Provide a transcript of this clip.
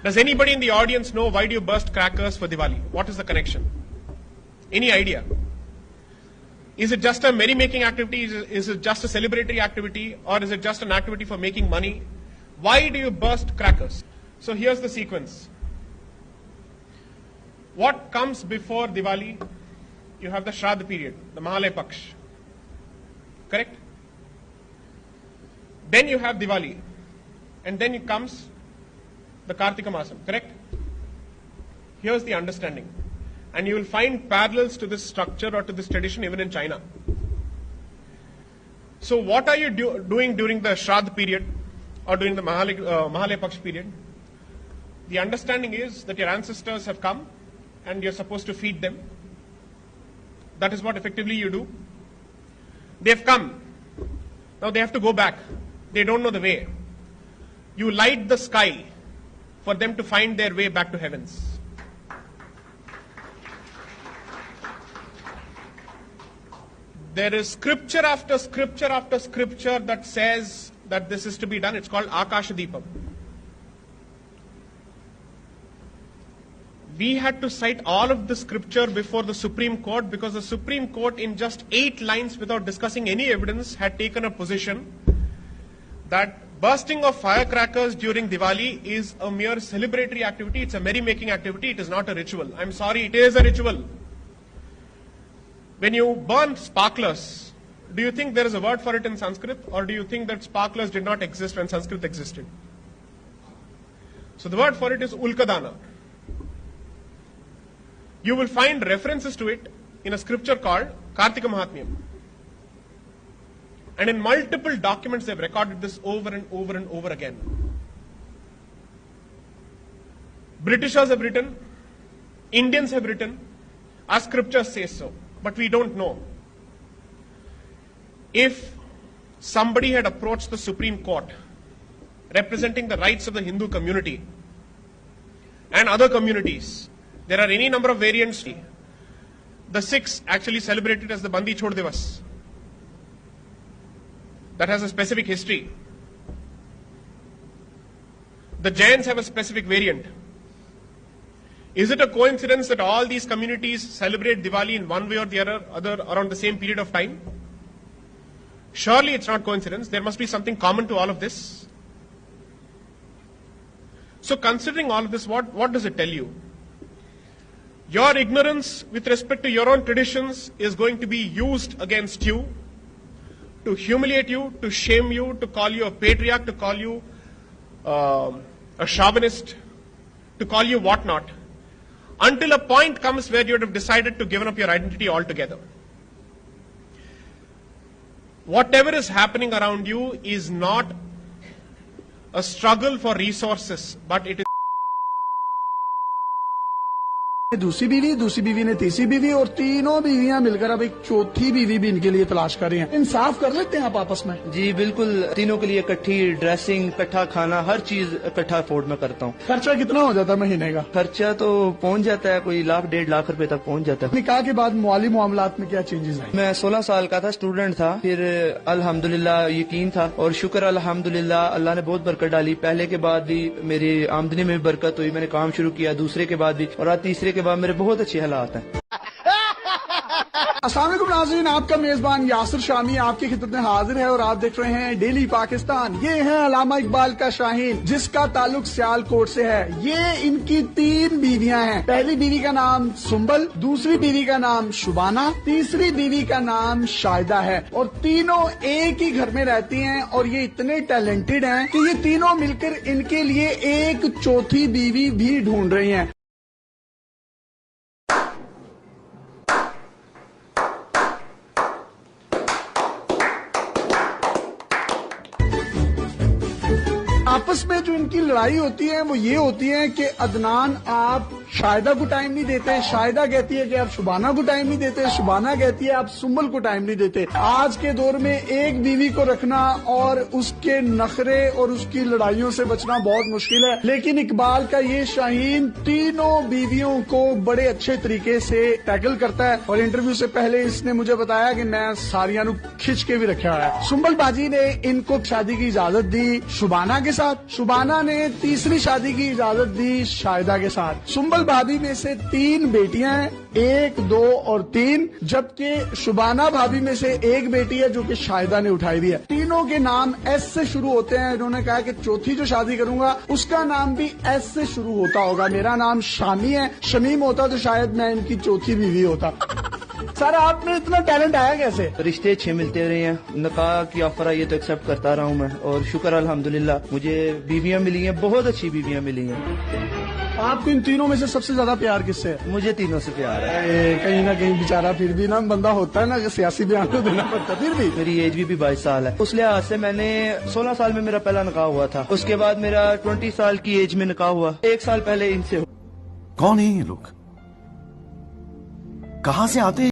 Does anybody in the audience know why do you burst crackers for Diwali? What is the connection? Any idea? Is it just a merry-making activity? Is it just a celebratory activity? Or is it just an activity for making money? Why do you burst crackers? So here's the sequence. What comes before Diwali? You have the Shraddha period, the Mahalaya Paksh. Correct? Then you have Diwali. And then it comes the Kartika Masam. Correct? Here's the understanding. And you will find parallels to this structure or to this tradition even in China. So what are you doing during the Shraddha period or during the Mahalaya Paksh period? The understanding is that your ancestors have come and you're supposed to feed them. That is what effectively you do. They've come. Now they have to go back. They don't know the way. You light the sky for them to find their way back to heavens. There is scripture after scripture after scripture that says that this is to be done. It's called Akasha Deepam. We had to cite all of the scripture before the Supreme Court because the Supreme Court in just 8 lines without discussing any evidence had taken a position that bursting of firecrackers during Diwali is a mere celebratory activity. It's a merry-making activity. It is not a ritual. I'm sorry, it is a ritual. When you burn sparklers, do you think there is a word for it in Sanskrit, or do you think that sparklers did not exist when Sanskrit existed? So the word for it is Ulkadana. You will find references to it in a scripture called Kartika Mahatmyam. And in multiple documents they've recorded this over and over and over again. Britishers have written, Indians have written, our scripture says so. But we don't know. If somebody had approached the Supreme Court representing the rights of the Hindu community and other communities, there are any number of variants. The Sikhs actually celebrate it as the Bandi Chhod Divas. That has a specific history. The Jains have a specific variant. Is it a coincidence that all these communities celebrate Diwali in one way or the other around the same period of time? Surely it's not coincidence. There must be something common to all of this. So considering all of this, what does it tell you? Your ignorance with respect to your own traditions is going to be used against you to humiliate you, to shame you, to call you a patriarch, to call you a chauvinist, to call you whatnot, until a point comes where you would have decided to give up your identity altogether. Whatever is happening around you is not a struggle for resources, but it is दूसरी बीवी ने तीसरी बीवी और तीनों बीवियां मिलकर अब एक चौथी बीवी भी इनके लिए तलाश कर रही हैं। इंसाफ कर लेते हैं आप आपस में? जी बिल्कुल, तीनों के लिए इकट्ठी ड्रेसिंग, इकट्ठा खाना, हर चीज इकट्ठा अफोर्ड में करता हूँ। खर्चा कितना हो जाता है महीने का? खर्चा तो पहुँच जाता है, कोई 1-1.5 लाख रुपए तक पहुँच जाता है। निकाह के बाद माली मामलात में क्या चेंजेस आए? मैं 16 साल का था, स्टूडेंट था, फिर अल्हम्दुलिल्लाह यकीन था और शुक्र अल्हम्दुलिल्लाह अल्लाह ने बहुत बरकत डाली। पहले के बाद भी मेरी आमदनी में भी बरकत हुई, मैंने काम शुरू किया, दूसरे के बाद भी, और आज तीसरे के बाद मेरे बहुत अच्छे हालात हैं। अस्सलाम वालेकुम नाज़रीन, आपका मेजबान यासिर शामी आपकी खिदमत में हाजिर है और आप देख रहे हैं डेली पाकिस्तान। ये है अल्लामा इकबाल का शाहीन, जिसका ताल्लुक सियालकोट से है। ये इनकी 3 बीवियां हैं। पहली बीवी का नाम सुंबल, दूसरी बीवी का नाम शुबाना, तीसरी बीवी का नाम शाहिदा है। और तीनों एक ही घर में रहती हैं और ये इतने टैलेंटेड हैं कि ये तीनों मिलकर इनके लिए एक चौथी बीवी भी ढूंढ रही हैं। आपस में जो इनकी लड़ाई होती है वो ये होती है कि अदनान, आप शाहिदा को टाइम नहीं देते, शाहिदा कहती है कि आप शुबाना को टाइम नहीं देते, शुबाना कहती है आप सुम्बल को टाइम नहीं देते। आज के दौर में एक बीवी को रखना और उसके नखरे और उसकी लड़ाइयों से बचना बहुत मुश्किल है, लेकिन इकबाल का ये शाहीन तीनों बीवियों को बड़े अच्छे तरीके से टैकल करता है। और इंटरव्यू से पहले इसने मुझे बताया कि मैं सारिया नु खिंच के भी रखा है। सुम्बल बाजी ने इनको शादी की इजाजत दी शुबाना के साथ, शुबाना ने तीसरी शादी की इजाजत दी शाहिदा के साथ। सुम्बल भाभी में से 3 बेटियां हैं, 1, 2 और 3, जबकि शुबाना भाभी में से 1 बेटी है जो कि शाहिदा ने उठाई हुई है। तीनों के नाम एस से शुरू होते हैं। इन्होंने कहा कि चौथी जो शादी करूंगा उसका नाम भी एस से शुरू होता होगा। मेरा नाम शामी है, शमीम होता तो शायद मैं इनकी चौथी बीवी होता। सर आप में इतना टैलेंट आया कैसे? रिश्ते अच्छे मिलते रहे हैं, निकाह की ऑफर आई है तो एक्सेप्ट करता रहा हूँ मैं, और शुक्र अल्हम्दुलिल्लाह मुझे बीवियां मिली हैं, बहुत अच्छी बीवियां मिली हैं। आपको इन तीनों में से सबसे ज्यादा प्यार किससे है? मुझे तीनों से प्यार है। कहीं ना कहीं बेचारा फिर भी ना बंदा होता है ना कि सियासी बयान तो देना पड़ता, फिर भी मेरी एज भी 22 साल है। उस लिहाज से मैंने 16 साल में मेरा पहला निकाह हुआ था, उसके बाद मेरा 20 साल की एज में निकाह हुआ, 1 साल पहले इनसे। कौन है ये लोग, कहाँ से आते हैं?